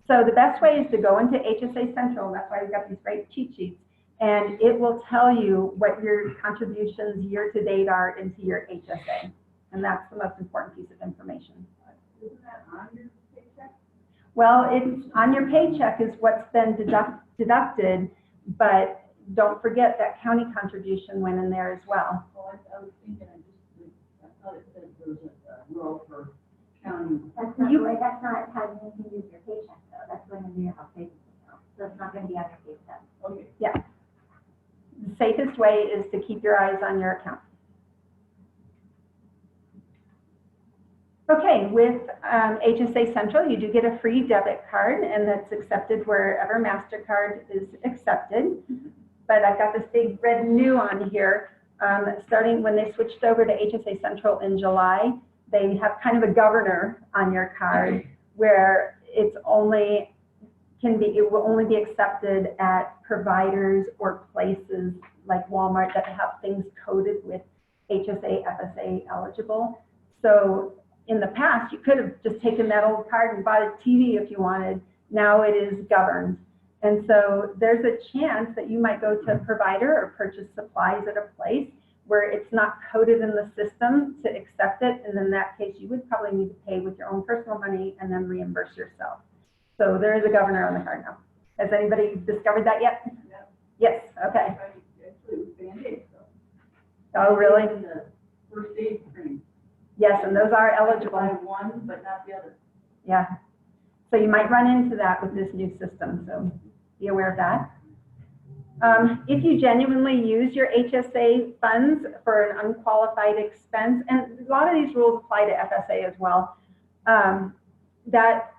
So the best way is to go into HSA Central. That's why we've got these great cheat sheets. And it will tell you what your contributions year to date are into your HSA. And that's the most important piece of information. Isn't that on your paycheck? Well, it's on your paycheck is what's been deducted, but don't forget that county contribution went in there as well. Well, I was thinking, I thought it said there was a rule for county. That's not the way, that's not how you can use your paycheck though, that's going into your health savings account, so it's not gonna be on your pay stub. Okay. The safest way is to keep your eyes on your account. Okay, with HSA Central, you do get a free debit card, and that's accepted wherever MasterCard is accepted. But I've got this big red new on here. Starting when they switched over to HSA Central in July, they have kind of a governor on your card where it will only be accepted at providers or places like Walmart that have things coded with HSA, FSA eligible. So in the past, you could have just taken that old card and bought a TV if you wanted. Now it is governed. And so there's a chance that you might go to a provider or purchase supplies at a place where it's not coded in the system to accept it. And in that case, you would probably need to pay with your own personal money and then reimburse yourself. So there is a governor on the card now. Has anybody discovered that yet? Yeah. Yes, okay. Actually, it was Band-Aid, so. Oh, really? And the first aid cream. Yes, and those are eligible. Buy one, but not the other. Yeah. So you might run into that with this new system, so be aware of that. If you genuinely use your HSA funds for an unqualified expense, and a lot of these rules apply to FSA as well, that,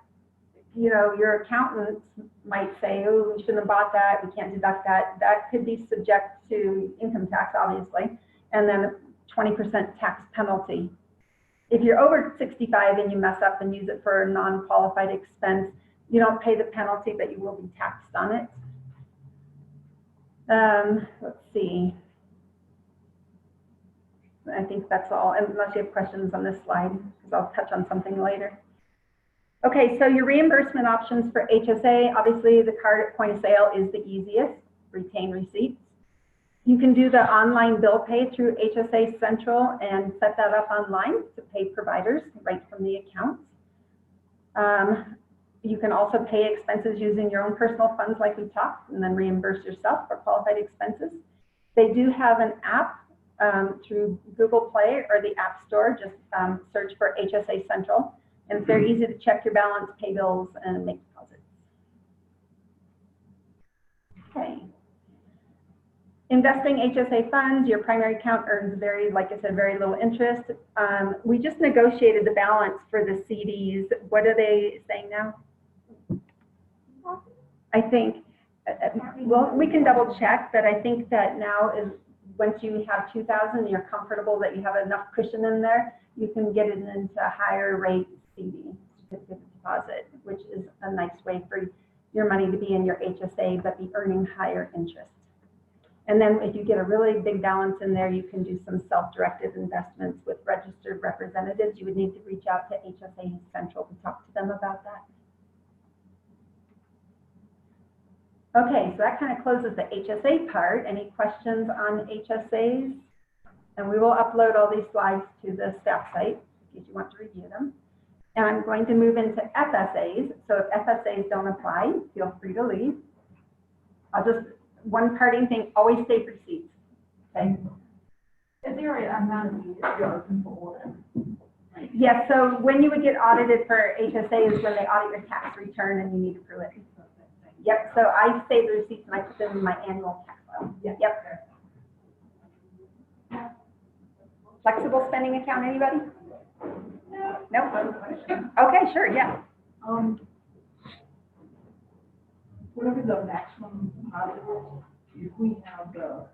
you know, your accountant might say, oh, we shouldn't have bought that, we can't deduct that. That could be subject to income tax, obviously, and then a 20% tax penalty. If you're over 65 and you mess up and use it for a non-qualified expense, you don't pay the penalty, but you will be taxed on it. Let's see. I think that's all, unless you have questions on this slide, because I'll touch on something later. Okay, so your reimbursement options for HSA, obviously the card at point of sale is the easiest, retain receipts. You can do the online bill pay through HSA Central and set that up online to pay providers right from the account. You can also pay expenses using your own personal funds like we talked, and then reimburse yourself for qualified expenses. They do have an app through Google Play or the App Store. Just search for HSA Central, and it's very easy to check your balance, pay bills, and make deposits. Okay. Investing HSA funds, your primary account earns like I said, very little interest. We just negotiated the balance for the CDs. What are they saying now? I think, well, we can double check, but I think that now is once you have 2,000, you're comfortable that you have enough cushion in there, you can get it into a higher rate CD, certificate of deposit, which is a nice way for your money to be in your HSA, but be earning higher interest. And then if you get a really big balance in there, you can do some self-directed investments with registered representatives. You would need to reach out to HSA Central to talk to them about that. Okay, so that kind of closes the HSA part. Any questions on HSAs? And we will upload all these slides to the staff site in case you want to review them. And I'm going to move into FSAs. So if FSAs don't apply, feel free to leave. One parting thing, always save receipts, okay? Is there an amount of years you're open for audit? Yes, so when you would get audited for HSA is when they audit your tax return and you need to prove it. Yep, so I save the receipts and I put them in my annual tax file. Yep. Flexible spending account, anybody? No? Okay, sure, yeah. Whatever the maximum deposit is, if we have the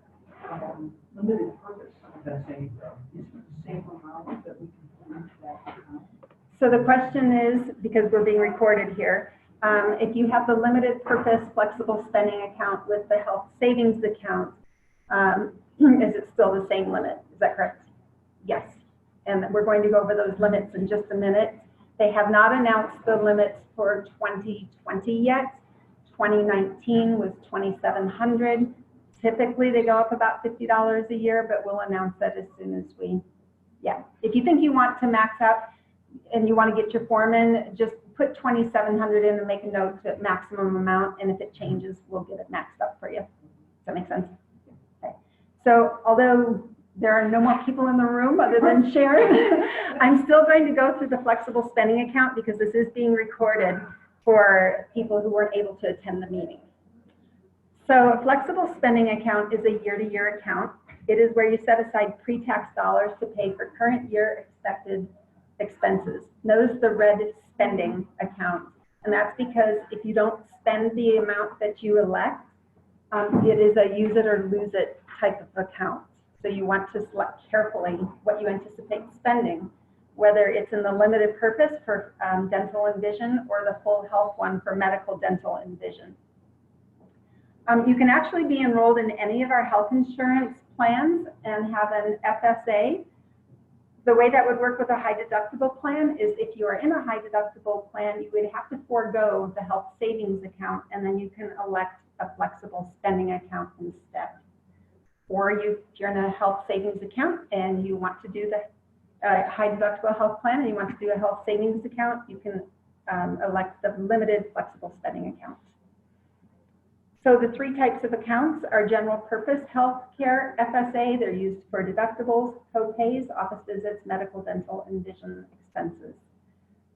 limited purpose FSA, is it the same amount that we can put into that account? So the question is, because we're being recorded here, if you have the limited purpose flexible spending account with the health savings account, is it still the same limit? Is that correct? Yes. And we're going to go over those limits in just a minute. They have not announced the limits for 2020 yet. 2019 was $2,700. Typically, they go up about $50 a year, but we'll announce that as soon as if you think you want to max out and you want to get your form in, just put 2,700 in and make a note to maximum amount, and if it changes, we'll get it maxed up for you. Does that make sense? So although there are no more people in the room other than Sharon, I'm still going to go through the flexible spending account because this is being recorded for people who weren't able to attend the meeting. So a flexible spending account is a year-to-year account. It is where you set aside pre-tax dollars to pay for current year expected expenses. Notice the red spending account. And that's because if you don't spend the amount that you elect, it is a use it or lose it type of account. So you want to select carefully what you anticipate spending, whether it's in the limited purpose for dental and vision or the full health one for medical, dental, and vision. You can actually be enrolled in any of our health insurance plans and have an FSA. The way that would work with a high deductible plan is if you are in a high deductible plan, you would have to forego the health savings account, and then you can elect a flexible spending account instead. Or if you're in a health savings account and you want to do the high deductible health plan and you want to do a health savings account, you can elect the limited flexible spending account. So the three types of accounts are general purpose healthcare FSA. They're used for deductibles, co-pays, office visits, medical, dental, and vision expenses.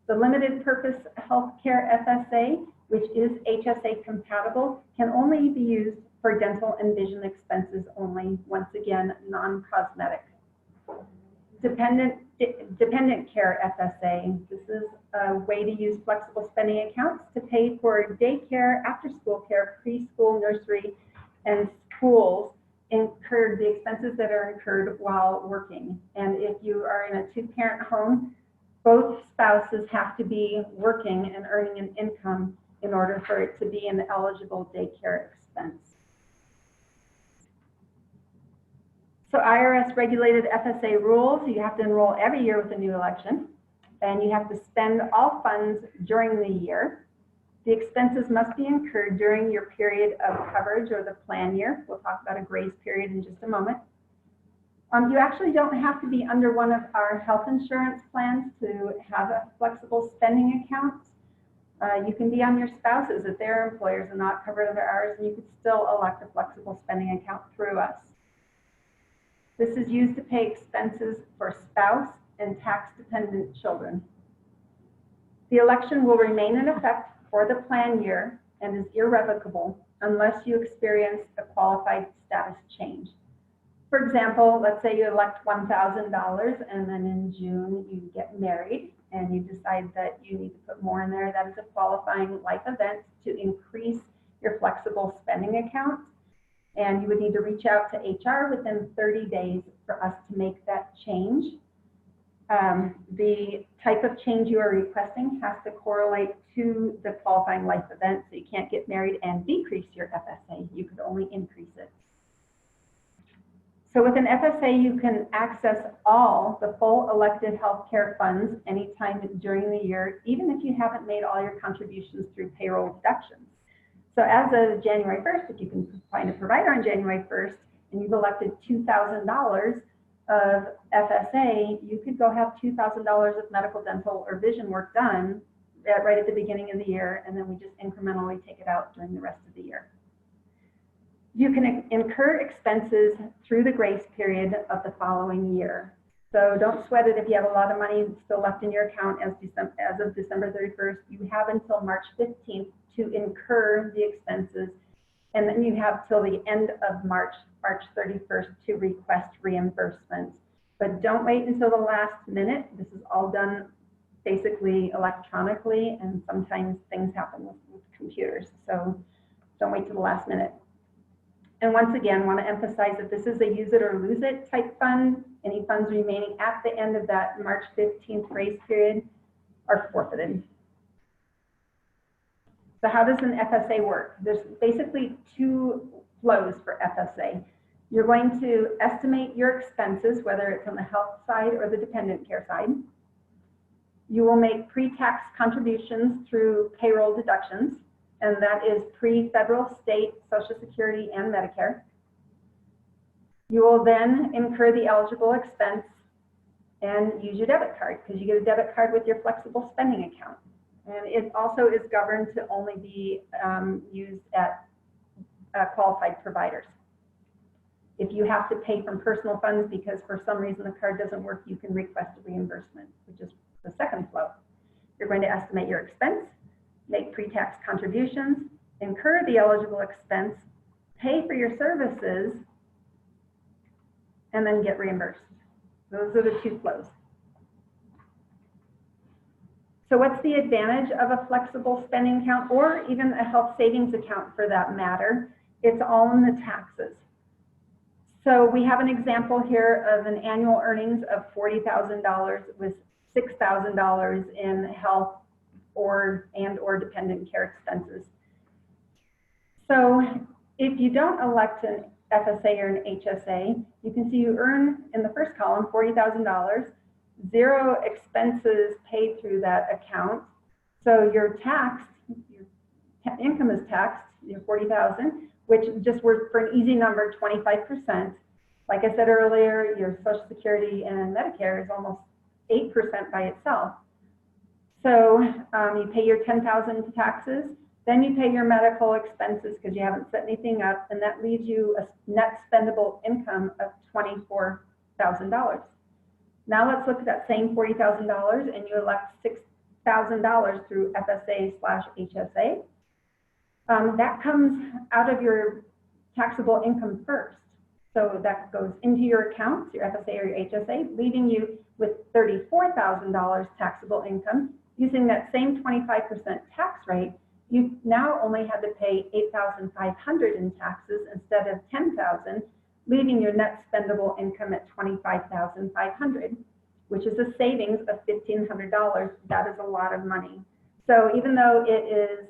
The limited purpose healthcare FSA, which is HSA compatible, can only be used for dental and vision expenses only, once again, non-cosmetic. Dependent care FSA. This is a way to use flexible spending accounts to pay for daycare, after-school care, preschool, nursery, and schools incurred, the expenses that are incurred while working. And if you are in a two-parent home, both spouses have to be working and earning an income in order for it to be an eligible daycare expense. So IRS regulated FSA rules, you have to enroll every year with a new election, and you have to spend all funds during the year. The expenses must be incurred during your period of coverage or the plan year. We'll talk about a grace period in just a moment. You actually don't have to be under one of our health insurance plans to have a flexible spending account. You can be on your spouse's if their employers are not covered under ours, and you could still elect a flexible spending account through us. This is used to pay expenses for spouse and tax-dependent children. The election will remain in effect for the plan year and is irrevocable unless you experience a qualified status change. For example, let's say you elect $1,000 and then in June you get married and you decide that you need to put more in there. That is a qualifying life event to increase your flexible spending account. And you would need to reach out to HR within 30 days for us to make that change. The type of change you are requesting has to correlate to the qualifying life event, so you can't get married and decrease your FSA. You could only increase it. So with an FSA, you can access all the full elected healthcare funds anytime during the year, even if you haven't made all your contributions through payroll deductions. So as of January 1st, if you can find a provider on January 1st and you've elected $2,000 of FSA, you could go have $2,000 of medical, dental, or vision work done right at the beginning of the year, and then we just incrementally take it out during the rest of the year. You can incur expenses through the grace period of the following year. So don't sweat it if you have a lot of money still left in your account as of December 31st. You have until March 15th to incur the expenses, and then you have till the end of March 31st to request reimbursements. But don't wait until the last minute. This is all done basically electronically, and sometimes things happen with computers. So don't wait till the last minute. And once again, want to emphasize that this is a use it or lose it type fund. Any funds remaining at the end of that March 15th grace period are forfeited. So how does an FSA work? There's basically two flows for FSA. You're going to estimate your expenses, whether it's on the health side or the dependent care side. You will make pre-tax contributions through payroll deductions, and that is pre-federal, state, Social Security, and Medicare. You will then incur the eligible expense and use your debit card, because you get a debit card with your flexible spending account. And it also is governed to only be used at qualified providers. If you have to pay from personal funds because for some reason the card doesn't work, you can request a reimbursement, which is the second flow. You're going to estimate your expense, make pre-tax contributions, incur the eligible expense, pay for your services, and then get reimbursed. Those are the two flows. So what's the advantage of a flexible spending account or even a health savings account for that matter? It's all in the taxes. So we have an example here of an annual earnings of $40,000 with $6,000 in health or dependent care expenses. So if you don't elect an FSA or an HSA, you can see you earn in the first column $40,000, 0 expenses paid through that account. So your income is taxed, your $40,000, which just works for an easy number, 25%. Like I said earlier, your Social Security and Medicare is almost 8% by itself. So you pay your $10,000 to taxes, then you pay your medical expenses because you haven't set anything up, and that leaves you a net spendable income of $24,000. Now let's look at that same $40,000 and you elect $6,000 through FSA/HSA. That comes out of your taxable income first. So that goes into your accounts, your FSA or your HSA, leaving you with $34,000 taxable income. Using that same 25% tax rate, you now only had to pay $8,500 in taxes instead of $10,000, leaving your net spendable income at $25,500, which is a savings of $1,500. That is a lot of money. So even though it is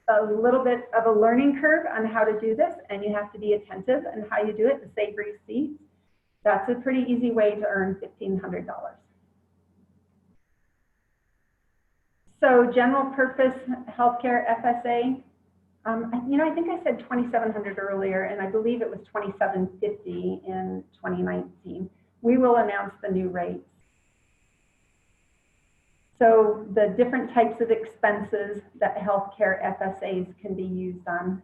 a little bit of a learning curve on how to do this, and you have to be attentive in how you do it to save receipts, that's a pretty easy way to earn $1,500. So general purpose healthcare FSA, I think I said 2,700 earlier, and I believe it was 2,750 in 2019. We will announce the new rates. So the different types of expenses that healthcare FSAs can be used on,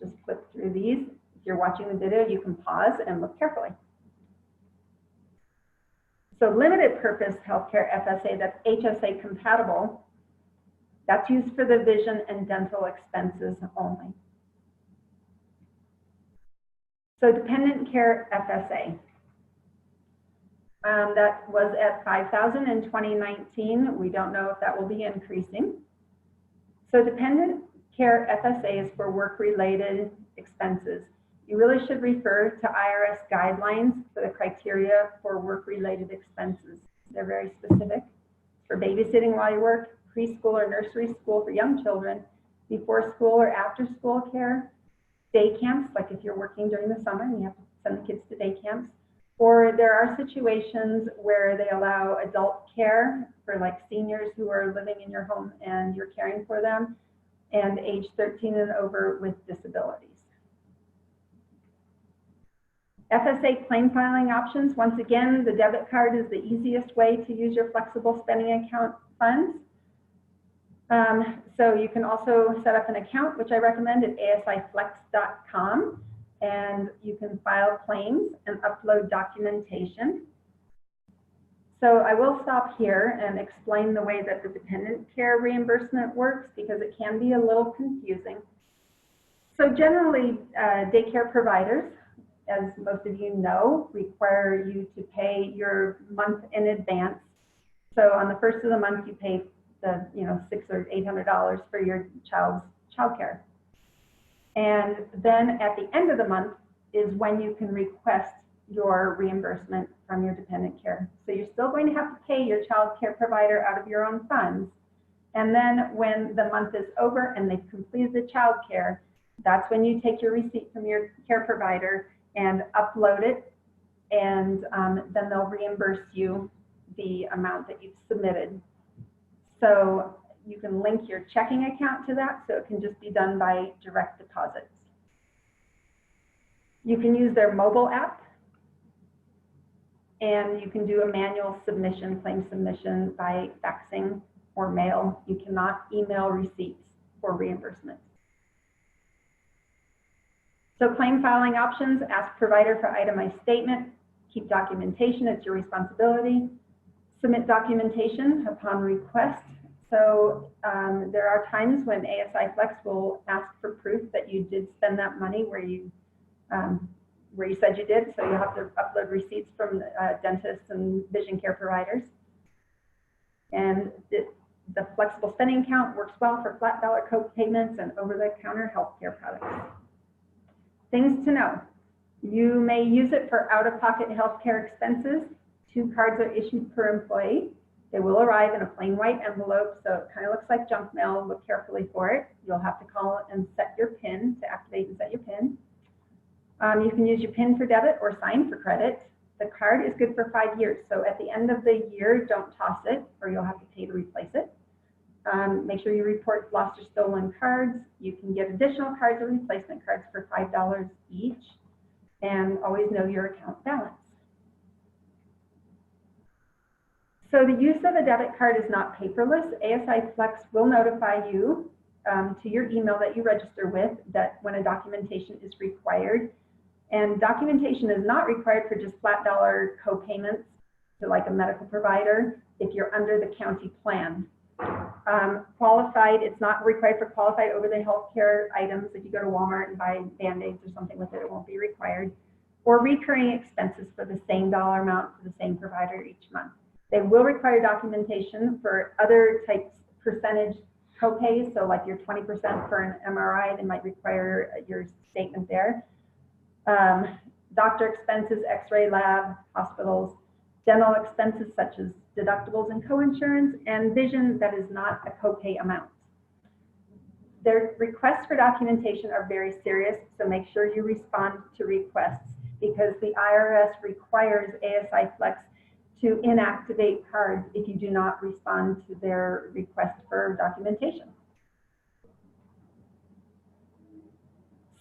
just flip through these. If you're watching the video, you can pause and look carefully. So limited purpose healthcare FSA that's HSA compatible, that's used for the vision and dental expenses only. So dependent care FSA. That was at $5,000 in 2019. We don't know if that will be increasing. So dependent care FSA is for work-related expenses. You really should refer to IRS guidelines for the criteria for work-related expenses. They're very specific. For babysitting while you work, preschool or nursery school for young children, before school or after school care, day camps, like if you're working during the summer and you have to send the kids to day camps, or there are situations where they allow adult care for like seniors who are living in your home and you're caring for them, and age 13 and over with disabilities. FSA claim filing options. Once again, the debit card is the easiest way to use your flexible spending account funds. So you can also set up an account, which I recommend at asiflex.com. And you can file claims and upload documentation. So I will stop here and explain the way that the dependent care reimbursement works because it can be a little confusing. So generally, daycare providers, as most of you know, require you to pay your month in advance. So on the first of the month, you pay the $600 or $800 for your child's childcare. And then at the end of the month is when you can request your reimbursement from your dependent care. So you're still going to have to pay your child care provider out of your own funds. And then when the month is over and they've completed the child care, that's when you take your receipt from your care provider and upload it. And then they'll reimburse you the amount that you've submitted. So you can link your checking account to that, so it can just be done by direct deposits. You can use their mobile app, and you can do a manual submission, claim submission by faxing or mail. You cannot email receipts for reimbursement. So claim filing options, ask provider for itemized statement, keep documentation, it's your responsibility. Submit documentation upon request. So there are times when ASI Flex will ask for proof that you did spend that money where you said you did. So you'll have to upload receipts from dentists and vision care providers. And the flexible spending account works well for flat dollar co-payments and over-the-counter healthcare products. Things to know. You may use it for out-of-pocket healthcare expenses. 2 cards are issued per employee. They will arrive in a plain white envelope, so it kind of looks like junk mail. Look carefully for it. You'll have to call and set your PIN to activate and set your PIN. You can use your PIN for debit or sign for credit. The card is good for 5 years, so at the end of the year, don't toss it or you'll have to pay to replace it. Make sure you report lost or stolen cards. You can get additional cards or replacement cards for $5 each, and always know your account balance. So the use of a debit card is not paperless. ASI Flex will notify you to your email that you register with that when a documentation is required. And documentation is not required for just flat dollar co-payments to like a medical provider if you're under the county plan. Qualified, it's not required for qualified over-the-healthcare items. If you go to Walmart and buy Band-Aids or something with it, it won't be required. Or recurring expenses for the same dollar amount for the same provider each month. They will require documentation for other types percentage co-pays. So like your 20% for an MRI, they might require your statement there. Doctor expenses, x-ray lab, hospitals, dental expenses such as deductibles and co-insurance, and vision that is not a co-pay amount. Their requests for documentation are very serious, so make sure you respond to requests because the IRS requires ASI Flex to inactivate cards if you do not respond to their request for documentation.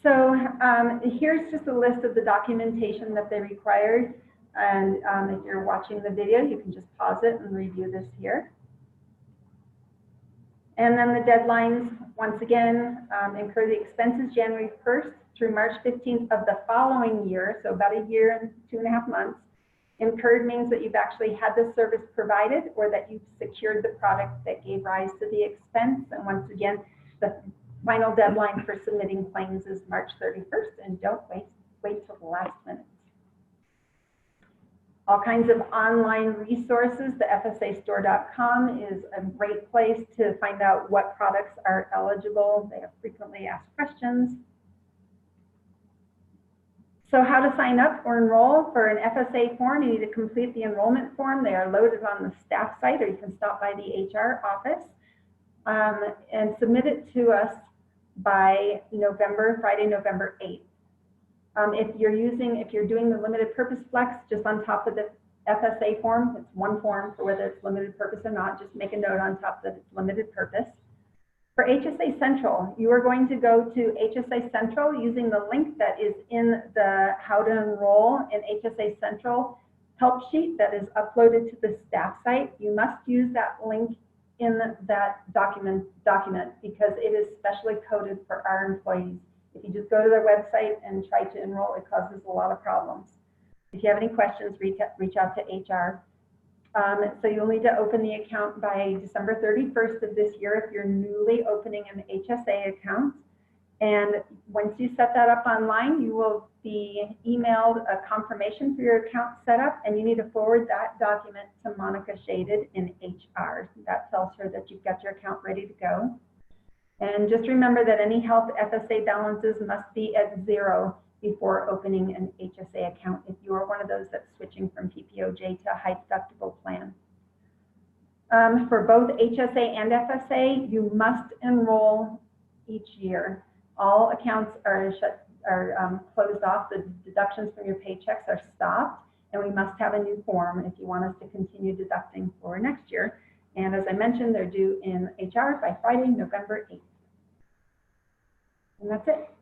So here's just a list of the documentation that they required. And if you're watching the video, you can just pause it and review this here. And then the deadlines, once again, incur the expenses January 1st through March 15th of the following year, so about a year and 2.5 months. Incurred means that you've actually had the service provided or that you've secured the product that gave rise to the expense. And once again, the final deadline for submitting claims is March 31st, and don't wait till the last minute. All kinds of online resources. The FSAstore.com is a great place to find out what products are eligible. They have frequently asked questions. So how to sign up or enroll for an FSA form, you need to complete the enrollment form. They are loaded on the staff site, or you can stop by the HR office and submit it to us by Friday, November 8th. If you're doing the limited purpose flex, just on top of the FSA form, it's one form for whether it's limited purpose or not, just make a note on top that it's limited purpose. For HSA Central, you are going to go to HSA Central using the link that is in the How to Enroll in HSA Central help sheet that is uploaded to the staff site. You must use that link in that document because it is specially coded for our employees. If you just go to their website and try to enroll, it causes a lot of problems. If you have any questions, reach out to HR. So you'll need to open the account by December 31st of this year if you're newly opening an HSA account. And once you set that up online, you will be emailed a confirmation for your account setup, and you need to forward that document to Monica Shaded in HR. That tells her that you've got your account ready to go. And just remember that any health FSA balances must be at 0 before opening an HSA account if you are one of those that's switching from PPOJ to a high deductible plan. For both HSA and FSA, you must enroll each year. All accounts are closed off. The deductions from your paychecks are stopped, and we must have a new form if you want us to continue deducting for next year. And as I mentioned, they're due in HR by Friday, November 8th. And that's it.